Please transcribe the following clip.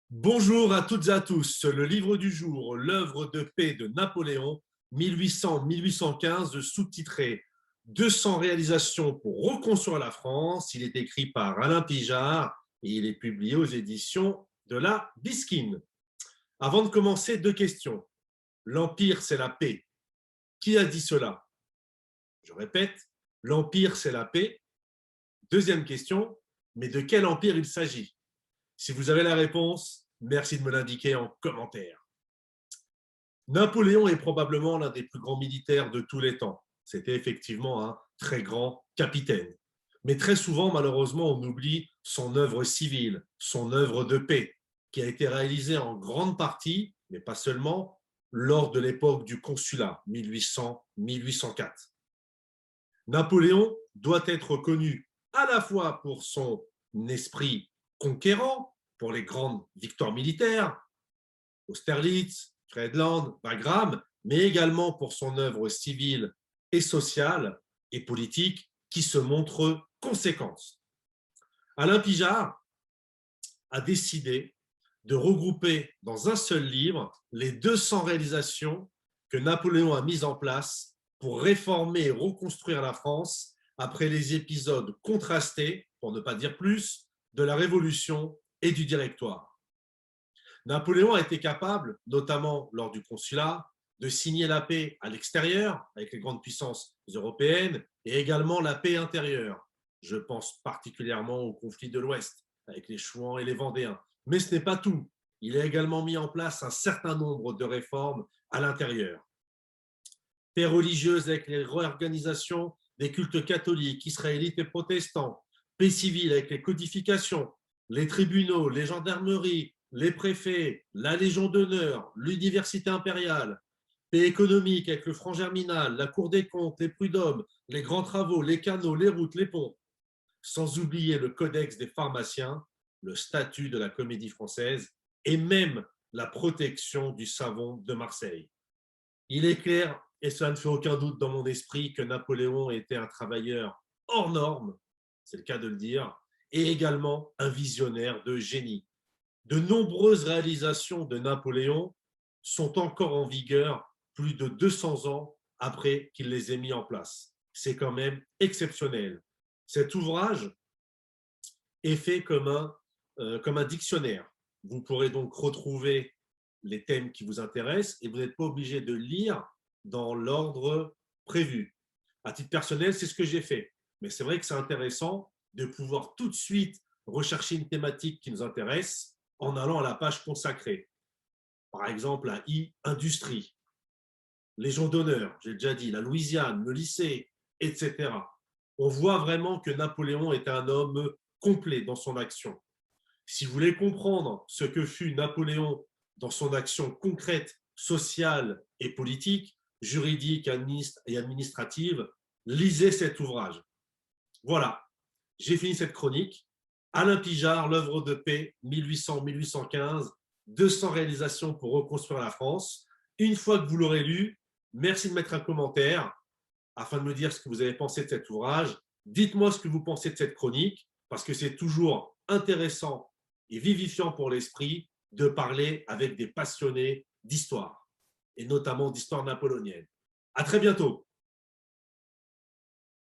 Bonjour à toutes et à tous. Le livre du jour, l'œuvre de paix de Napoléon, 1800-1815, sous-titré 200 réalisations pour reconstruire la France. Il est écrit par Alain Pijard et il est publié aux éditions de la Bisquine. Avant de commencer, deux questions. L'Empire, c'est la paix. Qui a dit cela? Je répète, l'Empire, c'est la paix. Deuxième question, mais de quel empire il s'agit? Si vous avez la réponse, merci de me l'indiquer en commentaire. Napoléon est probablement l'un des plus grands militaires de tous les temps. C'était effectivement un très grand capitaine. Mais très souvent, malheureusement, on oublie son œuvre civile, son œuvre de paix, qui a été réalisée en grande partie, mais pas seulement, lors de l'époque du consulat, 1800-1804. Napoléon doit être connu à la fois pour son esprit conquérant, pour les grandes victoires militaires, Austerlitz, Friedland, Wagram, mais également pour son œuvre civile et sociale et politique qui se montre conséquente. Alain Pijard a décidé de regrouper dans un seul livre les 200 réalisations que Napoléon a mises en place pour réformer et reconstruire la France après les épisodes contrastés, pour ne pas dire plus, de la Révolution et du Directoire. Napoléon a été capable, notamment lors du consulat, de signer la paix à l'extérieur avec les grandes puissances européennes et également la paix intérieure. Je pense particulièrement au conflit de l'Ouest avec les Chouans et les Vendéens. Mais ce n'est pas tout. Il a également mis en place un certain nombre de réformes à l'intérieur. Paix religieuse avec les réorganisations des cultes catholiques, israélites et protestants. Paix civile avec les codifications, les tribunaux, les gendarmeries, les préfets, la Légion d'honneur, l'université impériale. Paix économique avec le franc germinal, la Cour des comptes, les prud'hommes, les grands travaux, les canaux, les routes, les ponts. Sans oublier le codex des pharmaciens, le statut de la Comédie Française et même la protection du savon de Marseille. Il est clair, et cela ne fait aucun doute dans mon esprit, que Napoléon était un travailleur hors norme, c'est le cas de le dire, et également un visionnaire de génie. De nombreuses réalisations de Napoléon sont encore en vigueur plus de 200 ans après qu'il les ait mis en place. C'est quand même exceptionnel. Cet ouvrage est fait comme un dictionnaire. Vous pourrez donc retrouver les thèmes qui vous intéressent et vous n'êtes pas obligé de lire dans l'ordre prévu. À titre personnel, c'est ce que j'ai fait. Mais c'est vrai que c'est intéressant de pouvoir tout de suite rechercher une thématique qui nous intéresse en allant à la page consacrée. Par exemple, la I-Industrie, Légion d'honneur, j'ai déjà dit, la Louisiane, le lycée, etc. On voit vraiment que Napoléon est un homme complet dans son action. Si vous voulez comprendre ce que fut Napoléon dans son action concrète, sociale et politique, juridique et administrative, lisez cet ouvrage. Voilà, j'ai fini cette chronique. Alain Pijard, l'œuvre de paix, 1800-1815, 200 réalisations pour reconstruire la France. Une fois que vous l'aurez lu, merci de mettre un commentaire afin de me dire ce que vous avez pensé de cet ouvrage. Dites-moi ce que vous pensez de cette chronique, parce que c'est toujours intéressant et vivifiant pour l'esprit de parler avec des passionnés d'histoire, et notamment d'histoire napoléonienne. À très bientôt.